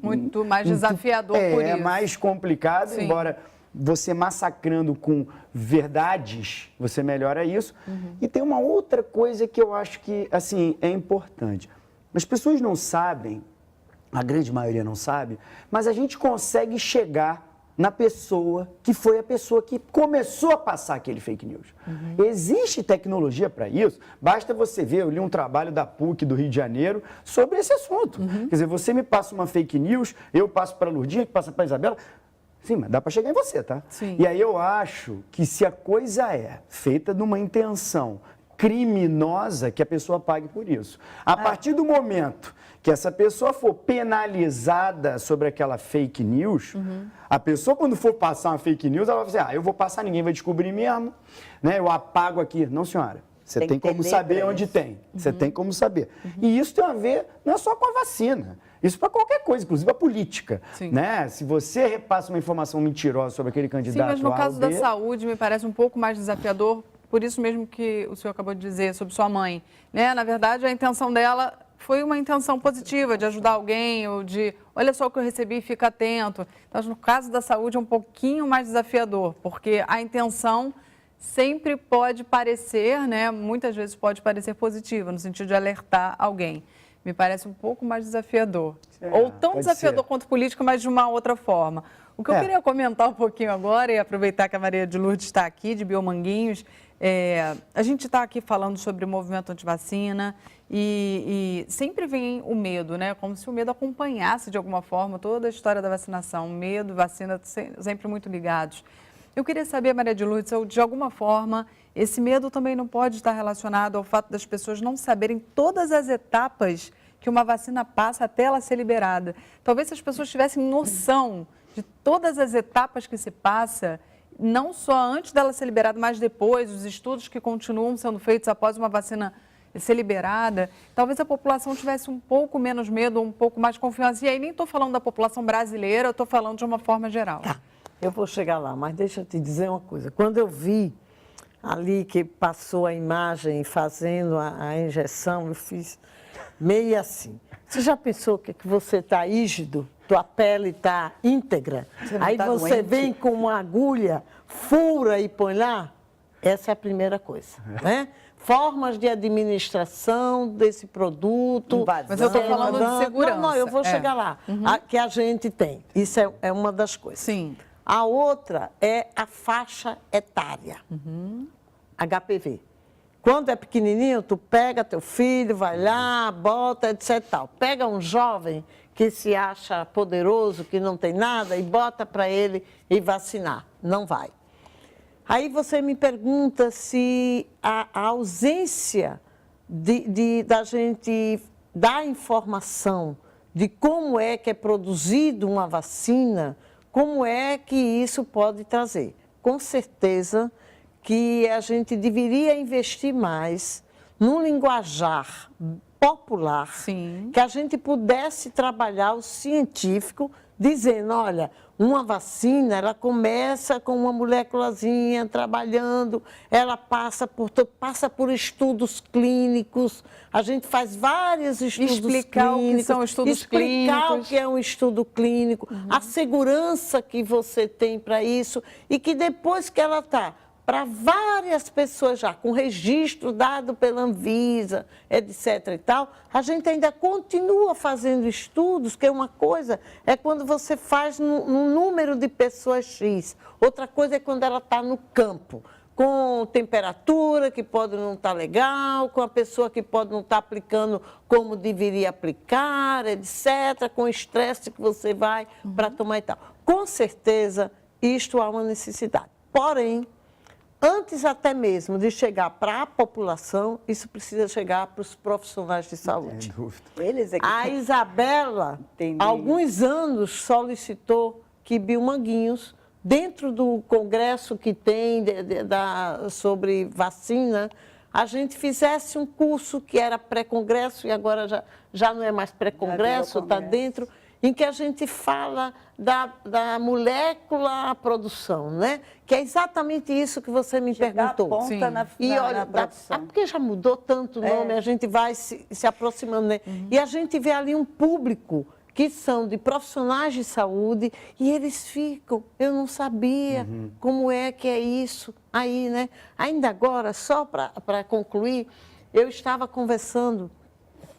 muito mais desafiador por isso. É mais complicado, embora você massacrando com verdades, você melhora isso. E tem uma outra coisa que eu acho que, assim, é importante. As pessoas não sabem, a grande maioria não sabe, mas a gente consegue chegar na pessoa que foi a pessoa que começou a passar aquele fake news. Existe tecnologia para isso, basta você ver, eu li um trabalho da PUC do Rio de Janeiro sobre esse assunto. Quer dizer, você me passa uma fake news, eu passo para a Lourdinha, que passa para a Isabela. Sim, mas dá para chegar em você, tá? E aí eu acho que se a coisa é feita numa intenção criminosa, que a pessoa pague por isso. A partir do momento que essa pessoa for penalizada sobre aquela fake news, a pessoa, quando for passar uma fake news, ela vai dizer, eu vou passar, ninguém vai descobrir mesmo, né? Eu apago aqui. Não, senhora. Você tem como saber onde tem. Você tem como saber. E isso tem a ver, não é só com a vacina. Isso para qualquer coisa, inclusive a política. Né? Se você repassa uma informação mentirosa sobre aquele candidato... Sim, mas no caso da saúde me parece um pouco mais desafiador, por isso mesmo que o senhor acabou de dizer sobre sua mãe. Né? Na verdade, a intenção dela foi uma intenção positiva, de ajudar alguém, ou de, olha só o que eu recebi, fica atento. Então, no caso da saúde é um pouquinho mais desafiador, porque a intenção sempre pode parecer, né? Muitas vezes pode parecer positiva, no sentido de alertar alguém. Me parece um pouco mais desafiador. Ou tão desafiador quanto política, mas de uma outra forma. O que eu queria comentar um pouquinho agora, e aproveitar que a Maria de Lourdes está aqui, de Biomanguinhos, a gente está aqui falando sobre o movimento antivacina e sempre vem o medo, né? Como se o medo acompanhasse de alguma forma toda a história da vacinação. Medo, vacina, sempre muito ligados. Eu queria saber, Maria de Lourdes, se de alguma forma esse medo também não pode estar relacionado ao fato das pessoas não saberem todas as etapas que uma vacina passa até ela ser liberada. Talvez se as pessoas tivessem noção de todas as etapas que se passa, não só antes dela ser liberada, mas depois, os estudos que continuam sendo feitos após uma vacina ser liberada, talvez a população tivesse um pouco menos medo, um pouco mais confiança. E aí nem estou falando da população brasileira, eu estou falando de uma forma geral. Tá, eu vou chegar lá, mas deixa eu te dizer uma coisa. Quando eu vi ali que passou a imagem fazendo a injeção, eu fiz meio assim. Você já pensou que você está rígido, tua pele está íntegra? Aí tá você doente? vem com uma agulha, fura e põe lá? Essa é a primeira coisa, né? Formas de administração desse produto. Mas eu estou falando de segurança. Não, eu vou chegar lá. Que a gente tem. Isso é uma das coisas. Sim. A outra é a faixa etária. HPV. Quando é pequenininho, tu pega teu filho, vai lá, bota, etc. Tal. Pega um jovem que se acha poderoso, que não tem nada, e bota para ele e vacinar. Não vai. Aí você me pergunta se a ausência da gente dar informação de como é que é produzido uma vacina, como é que isso pode trazer. Com certeza que a gente deveria investir mais num linguajar popular, Sim. que a gente pudesse trabalhar o científico, dizendo, olha, uma vacina, ela começa com uma moléculazinha trabalhando, ela passa por estudos clínicos, a gente faz vários estudos Explicar clínicos. o que são estudos explicar clínicos. o que é um estudo clínico, a segurança que você tem para isso e que depois que ela está para várias pessoas já, com registro dado pela Anvisa, etc. e tal, a gente ainda continua fazendo estudos, que uma coisa é quando você faz num número de pessoas X, outra coisa é quando ela está no campo, com temperatura que pode não estar legal, com a pessoa que pode não estar aplicando como deveria aplicar, etc., com o estresse que você vai para tomar e tal. Com certeza, isto há uma necessidade. Porém, antes até mesmo de chegar para a população, isso precisa chegar para os profissionais de saúde. Eles é que A Isabela, há alguns anos, solicitou que Biomanguinhos, dentro do congresso que tem sobre vacina, a gente fizesse um curso que era pré-congresso e agora já não é mais pré-congresso, está dentro, em que a gente fala da molécula à produção, né? Que é exatamente isso que você me perguntou. Ponta na produção. Porque já mudou tanto o nome, a gente vai se aproximando, né? E a gente vê ali um público que são de profissionais de saúde e eles ficam, eu não sabia como é que é isso aí, né? Ainda agora, só para concluir, eu estava conversando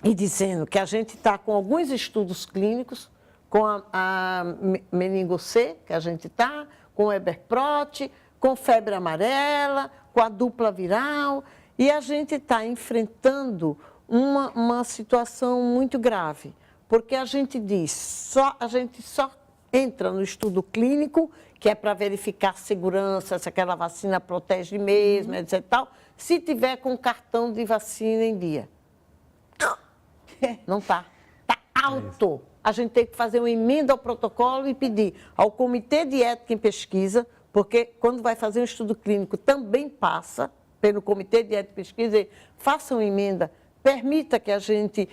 e dizendo que a gente está com alguns estudos clínicos, com a meningo C, que a gente está, com o Eberprot, com febre amarela, com a dupla viral, e a gente está enfrentando uma situação muito grave, porque a gente diz, a gente só entra no estudo clínico, que é para verificar segurança, se aquela vacina protege mesmo, etc. Tal, se tiver com cartão de vacina em dia. Não está. Está alto. A gente tem que fazer uma emenda ao protocolo e pedir ao Comitê de Ética em Pesquisa, porque quando vai fazer um estudo clínico também passa pelo Comitê de Ética em Pesquisa, e faça uma emenda, permita que a gente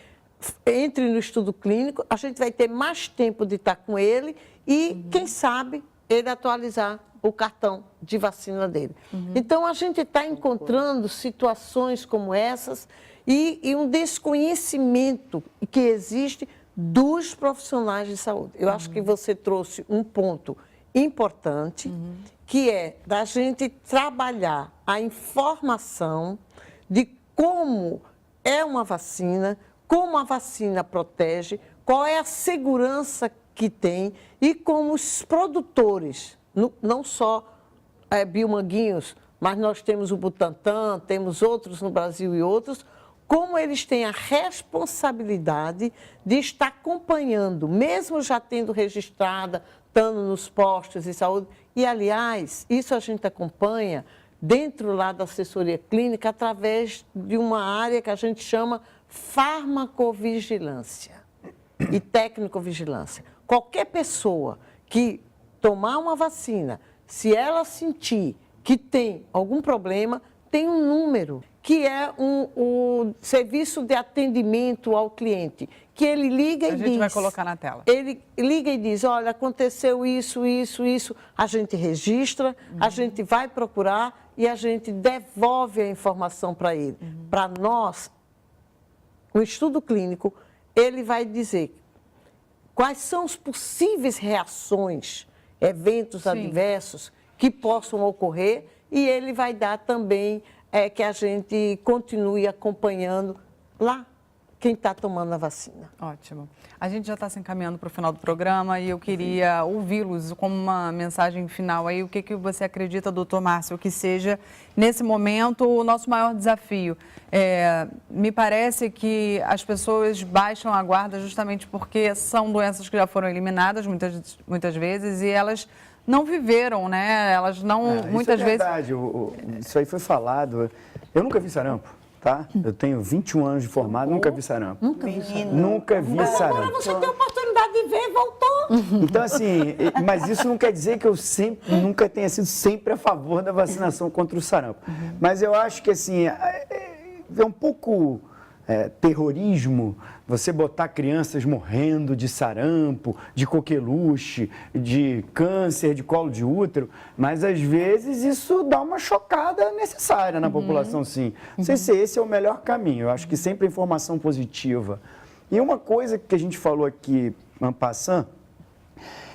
entre no estudo clínico, a gente vai ter mais tempo de estar com ele e, quem sabe, ele atualizar o cartão de vacina dele. Então, a gente está encontrando situações como essas e um desconhecimento que existe dos profissionais de saúde. Eu acho que você trouxe um ponto importante, que é da gente trabalhar a informação de como é uma vacina, como a vacina protege, qual é a segurança que tem e como os produtores, não só Biomanguinhos, mas nós temos o Butantan, temos outros no Brasil e outros, como eles têm a responsabilidade de estar acompanhando, mesmo já tendo registrada, estando nos postos de saúde. E, aliás, isso a gente acompanha dentro lá da assessoria clínica através de uma área que a gente chama farmacovigilância e técnico-vigilância. Qualquer pessoa que tomar uma vacina, se ela sentir que tem algum problema, tem um número, que é o serviço de atendimento ao cliente, que ele liga e diz... A gente vai colocar na tela. Ele liga e diz, olha, aconteceu isso, a gente registra, a gente vai procurar e a gente devolve a informação para ele. Para nós, o estudo clínico, ele vai dizer quais são as possíveis reações, eventos adversos que possam ocorrer, e ele vai dar também que a gente continue acompanhando lá quem está tomando a vacina. Ótimo. A gente já está se encaminhando para o final do programa e eu queria ouvi-los como uma mensagem final aí. O que você acredita, doutor Márcio, que seja, nesse momento, o nosso maior desafio? Me parece que as pessoas baixam a guarda justamente porque são doenças que já foram eliminadas muitas vezes e elas não viveram, né? Elas não, muitas vezes... Isso é verdade, isso aí foi falado. Eu nunca vi sarampo. Tá? Eu tenho 21 anos de formado, nunca vi sarampo. Nunca vi sarampo. Agora você tem a oportunidade de ver, voltou. Então, assim, mas isso não quer dizer que eu nunca tenha sido sempre a favor da vacinação contra o sarampo. Mas eu acho que, assim, é um pouco terrorismo você botar crianças morrendo de sarampo, de coqueluche, de câncer de colo de útero, mas às vezes isso dá uma chocada necessária na população, sim. Não sei se esse é o melhor caminho, eu acho que sempre a informação positiva. E uma coisa que a gente falou aqui, en passant,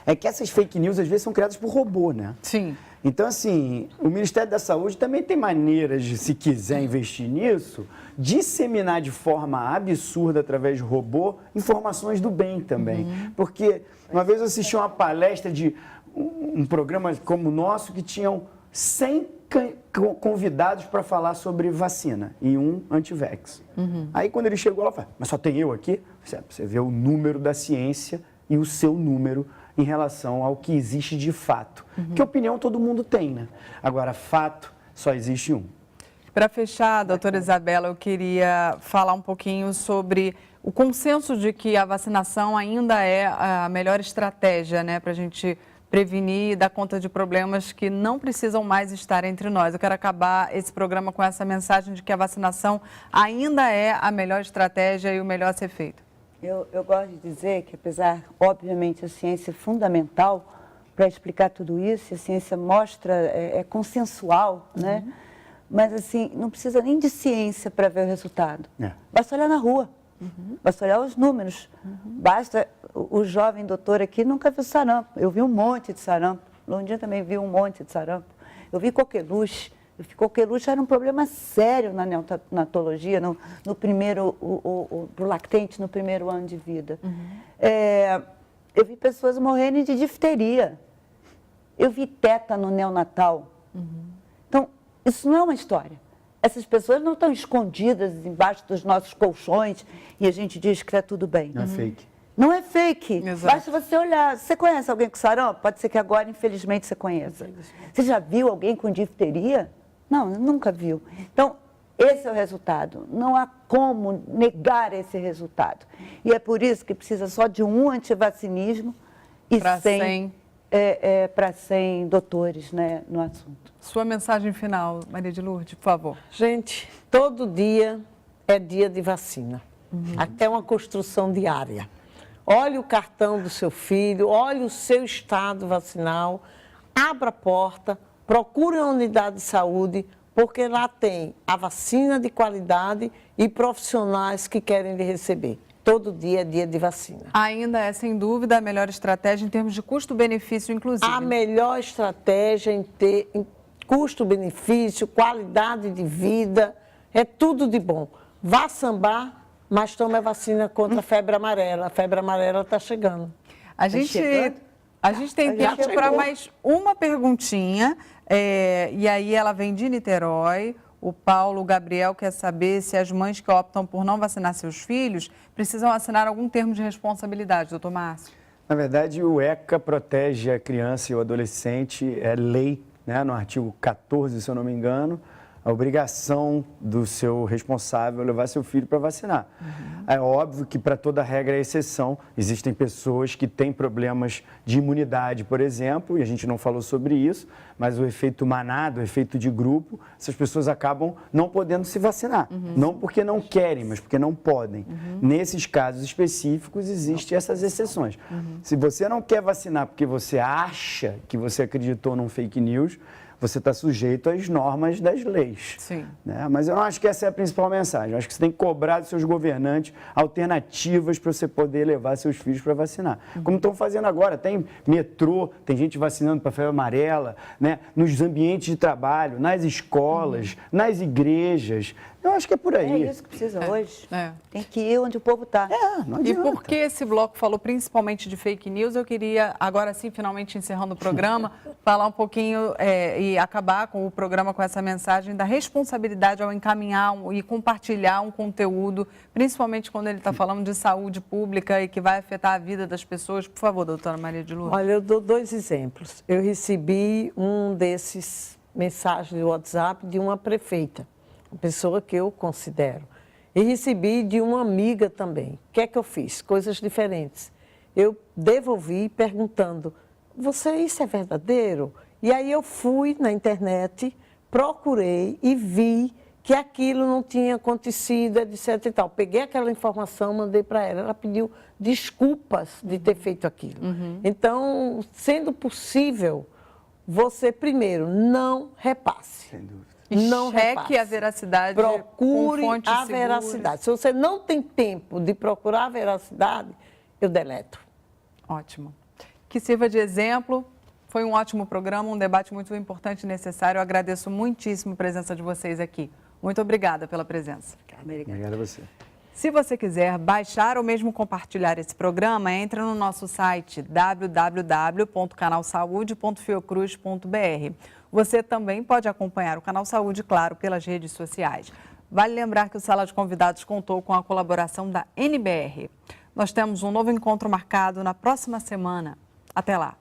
é que essas fake news às vezes são criadas por robô, né? Sim. Então, assim, o Ministério da Saúde também tem maneiras de, se quiser investir nisso, disseminar de forma absurda, através de robô, informações do bem também. Porque uma vez eu assisti uma palestra de um programa como o nosso que tinham 100 convidados para falar sobre vacina e um anti-vax. Aí, quando ele chegou lá, eu falei, mas só tem eu aqui? Você vê o número da ciência e o seu número em relação ao que existe de fato. Que opinião todo mundo tem, né? Agora, fato, só existe um. Para fechar, doutora Isabela, eu queria falar um pouquinho sobre o consenso de que a vacinação ainda é a melhor estratégia, né, para a gente prevenir e dar conta de problemas que não precisam mais estar entre nós. Eu quero acabar esse programa com essa mensagem de que a vacinação ainda é a melhor estratégia e o melhor a ser feito. Eu gosto de dizer que, apesar, obviamente, a ciência é fundamental para explicar tudo isso, a ciência mostra, é consensual, né? Mas, assim, não precisa nem de ciência para ver o resultado. Basta olhar na rua, basta olhar os números, basta... O jovem doutor aqui nunca viu sarampo. Eu vi um monte de sarampo. Londrina também viu um monte de sarampo. Eu vi coqueluche. Coqueluche era um problema sério na neonatologia, no primeiro, pro lactente, no primeiro ano de vida. Eu vi pessoas morrendo de difteria. Eu vi tétano neonatal. Então, isso não é uma história. Essas pessoas não estão escondidas embaixo dos nossos colchões e a gente diz que está tudo bem. Não é fake. Não é fake. Exato. Basta você olhar. Você conhece alguém com sarampo? Pode ser que agora, infelizmente, você conheça. Você já viu alguém com difteria? Não, nunca viu. Então, esse é o resultado. Não há como negar esse resultado. E é por isso que precisa só de um antivacinismo e para 100 doutores, né, no assunto. Sua mensagem final, Maria de Lourdes, por favor. Gente, todo dia é dia de vacina. Até uma construção diária. Olhe o cartão do seu filho, olhe o seu estado vacinal, abra a porta, procure uma unidade de saúde, porque lá tem a vacina de qualidade e profissionais que querem lhe receber. Todo dia é dia de vacina. Ainda é, sem dúvida, a melhor estratégia em termos de custo-benefício, inclusive. A melhor estratégia em custo-benefício, qualidade de vida, é tudo de bom. Vá sambar, mas tome a vacina contra a febre amarela. A febre amarela está chegando. A gente tem tempo para mais uma perguntinha, e aí ela vem de Niterói. O Paulo Gabriel quer saber se as mães que optam por não vacinar seus filhos precisam assinar algum termo de responsabilidade, doutor Márcio. Na verdade, o ECA protege a criança e o adolescente, é lei, né, no artigo 14, se eu não me engano, a obrigação do seu responsável levar seu filho para vacinar. É óbvio que para toda regra é exceção. Existem pessoas que têm problemas de imunidade, por exemplo, e a gente não falou sobre isso, mas o efeito manada, o efeito de grupo, essas pessoas acabam não podendo se vacinar. Não porque não querem, mas porque não podem. Nesses casos específicos, existem essas exceções. Se você não quer vacinar porque você acha que você acreditou num fake news, você está sujeito às normas das leis. Sim. Né? Mas eu não acho que essa é a principal mensagem. Eu acho que você tem que cobrar dos seus governantes alternativas para você poder levar seus filhos para vacinar. Como estão fazendo agora, tem metrô, tem gente vacinando para febre amarela, né? Nos ambientes de trabalho, nas escolas, nas igrejas. Eu acho que é por aí. É isso que precisa hoje. É. Tem que ir onde o povo está. Não E adianta. porque esse bloco falou principalmente de fake news, eu queria, agora sim, finalmente encerrando o programa, falar um pouquinho e acabar com o programa com essa mensagem da responsabilidade ao encaminhar e compartilhar um conteúdo, principalmente quando ele está falando de saúde pública e que vai afetar a vida das pessoas. Por favor, doutora Maria de Lourdes. Olha, eu dou 2 exemplos. Eu recebi um desses mensagens do WhatsApp de uma prefeita, uma pessoa que eu considero. E recebi de uma amiga também. O que é que eu fiz? Coisas diferentes. Eu devolvi perguntando, isso é verdadeiro? E aí eu fui na internet, procurei e vi que aquilo não tinha acontecido, etc e tal. Peguei aquela informação, mandei para ela. Ela pediu desculpas de ter feito aquilo. Então, sendo possível, você primeiro não repasse. Sem dúvida. Não cheque repasse. a veracidade Procure com fontes a seguras. veracidade. Se você não tem tempo de procurar a veracidade, eu deleto. Ótimo. Que sirva de exemplo. Foi um ótimo programa, um debate muito importante e necessário. Eu agradeço muitíssimo a presença de vocês aqui. Muito obrigada pela presença. Obrigado a você. Se você quiser baixar ou mesmo compartilhar esse programa, entre no nosso site www.canalsaude.fiocruz.br. Você também pode acompanhar o Canal Saúde, claro, pelas redes sociais. Vale lembrar que o Sala de Convidados contou com a colaboração da NBR. Nós temos um novo encontro marcado na próxima semana. Até lá!